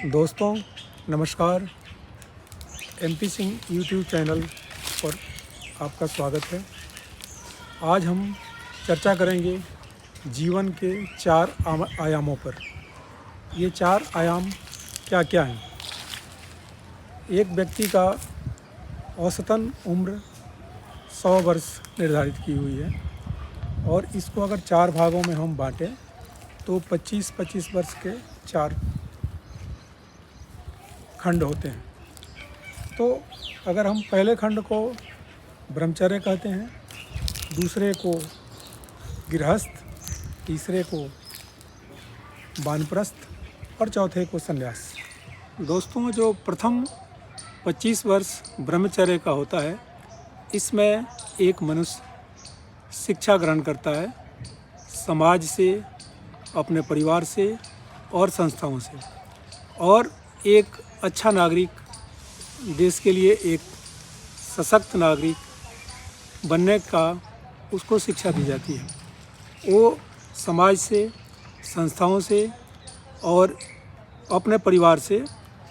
दोस्तों नमस्कार। MP Singh YouTube channel पर आपका स्वागत है। आज हम चर्चा करेंगे जीवन के 4 आयामों पर। ये 4 आयाम क्या क्या हैं। एक व्यक्ति का औसतन उम्र 100 वर्ष निर्धारित की हुई है और इसको अगर 4 भागों में हम बांटें तो 25-25 वर्ष के 4 खंड होते हैं। तो अगर हम पहले खंड को ब्रह्मचर्य कहते हैं, दूसरे को गृहस्थ, तीसरे को वानप्रस्थ और चौथे को संन्यास। दोस्तों, जो प्रथम 25 वर्ष ब्रह्मचर्य का होता है, इसमें एक मनुष्य शिक्षा ग्रहण करता है समाज से, अपने परिवार से और संस्थाओं से, और एक अच्छा नागरिक, देश के लिए एक सशक्त नागरिक बनने का उसको शिक्षा दी जाती है। वो समाज से, संस्थाओं से और अपने परिवार से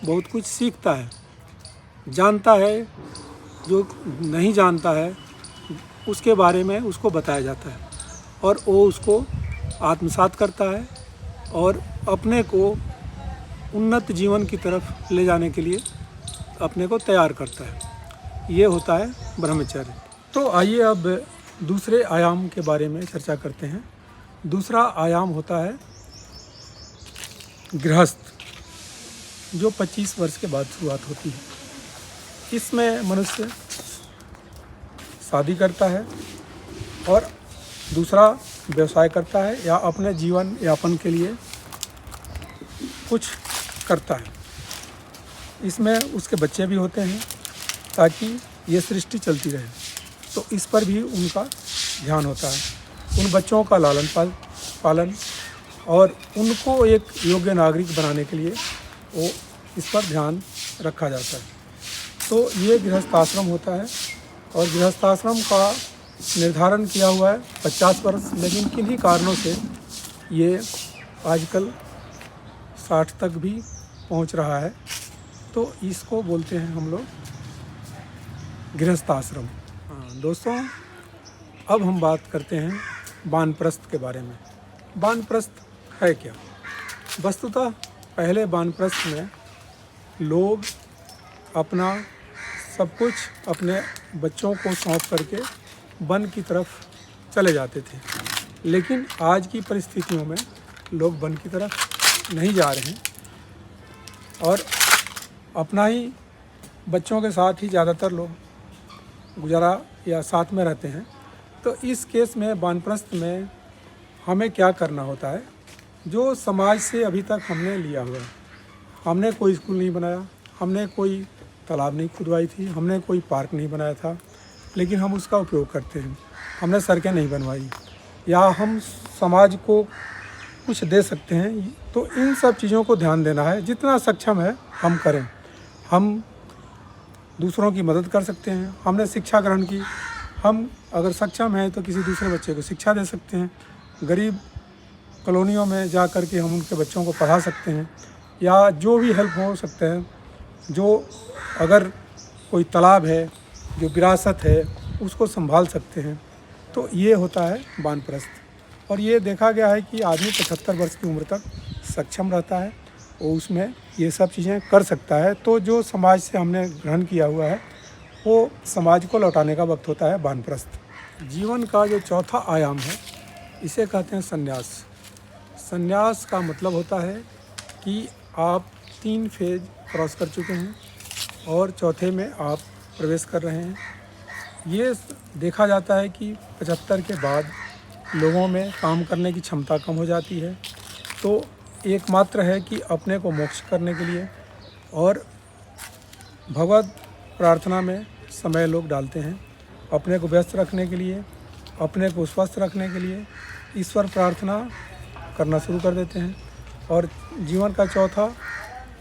बहुत कुछ सीखता है, जानता है। जो नहीं जानता है उसके बारे में उसको बताया जाता है और वो उसको आत्मसात करता है और अपने को उन्नत जीवन की तरफ ले जाने के लिए अपने को तैयार करता है। ये होता है ब्रह्मचर्य। तो आइए अब दूसरे आयाम के बारे में चर्चा करते हैं। दूसरा आयाम होता है गृहस्थ, जो 25 वर्ष के बाद शुरुआत होती है। इसमें मनुष्य शादी करता है और दूसरा व्यवसाय करता है या अपने जीवन यापन के लिए कुछ करता है। इसमें उसके बच्चे भी होते हैं ताकि ये सृष्टि चलती रहे, तो इस पर भी उनका ध्यान होता है। उन बच्चों का लालन पालन और उनको एक योग्य नागरिक बनाने के लिए वो इस पर ध्यान रखा जाता है। तो ये गृहस्थाश्रम होता है और गृहस्थाश्रम का निर्धारण किया हुआ है 50 वर्ष, लेकिन किन्हीं कारणों से ये आजकल 60 तक भी पहुंच रहा है। तो इसको बोलते हैं हम लोग गृहस्थाश्रम। दोस्तों, अब हम बात करते हैं वानप्रस्थ के बारे में। वानप्रस्थ है क्या? वस्तुतः पहले वानप्रस्थ में लोग अपना सब कुछ अपने बच्चों को सौंप करके वन की तरफ चले जाते थे, लेकिन आज की परिस्थितियों में लोग वन की तरफ नहीं जा रहे हैं और अपना ही बच्चों के साथ ही ज़्यादातर लोग गुजारा या साथ में रहते हैं। तो इस केस में वानप्रस्थ में हमें क्या करना होता है? जो समाज से अभी तक हमने लिया हुआ है, हमने कोई स्कूल नहीं बनाया, हमने कोई तालाब नहीं खुदवाई थी, हमने कोई पार्क नहीं बनाया था, लेकिन हम उसका उपयोग करते हैं। हमने सड़कें नहीं बनवाई या हम समाज को कुछ दे सकते हैं। तो इन सब चीज़ों को ध्यान देना है। जितना सक्षम है हम करें। हम दूसरों की मदद कर सकते हैं। हमने शिक्षा ग्रहण की, हम अगर सक्षम हैं तो किसी दूसरे बच्चे को शिक्षा दे सकते हैं। गरीब कॉलोनियों में जा कर के हम उनके बच्चों को पढ़ा सकते हैं या जो भी हेल्प हो सकते हैं। जो अगर कोई तालाब है, जो विरासत है, उसको संभाल सकते हैं। तो ये होता है वानप्रस्थ। और ये देखा गया है कि आदमी 75 वर्ष की उम्र तक सक्षम रहता है, वो उसमें ये सब चीज़ें कर सकता है। तो जो समाज से हमने ग्रहण किया हुआ है वो समाज को लौटाने का वक्त होता है वानप्रस्थ। जीवन का जो चौथा आयाम है इसे कहते हैं संन्यास। संन्यास का मतलब होता है कि आप 3 फेज क्रॉस कर चुके हैं और चौथे में आप प्रवेश कर रहे हैं। ये देखा जाता है कि 75 के बाद लोगों में काम करने की क्षमता कम हो जाती है। तो एकमात्र है कि अपने को मोक्ष करने के लिए और भगवत प्रार्थना में समय लोग डालते हैं। अपने को व्यस्त रखने के लिए, अपने को स्वस्थ रखने के लिए ईश्वर प्रार्थना करना शुरू कर देते हैं। और जीवन का चौथा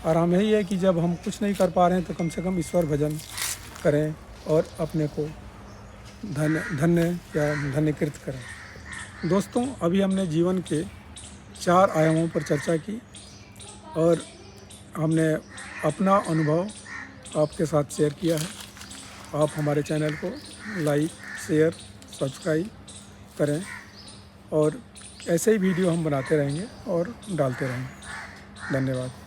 आराम यही है कि जब हम कुछ नहीं कर पा रहे हैं तो कम से कम ईश्वर भजन करें और अपने को धन्य या धन्यकृत करें। दोस्तों, अभी हमने जीवन के 4 आयामों पर चर्चा की और हमने अपना अनुभव आपके साथ शेयर किया है। आप हमारे चैनल को लाइक, शेयर, सब्सक्राइब करें और ऐसे ही वीडियो हम बनाते रहेंगे और डालते रहेंगे। धन्यवाद।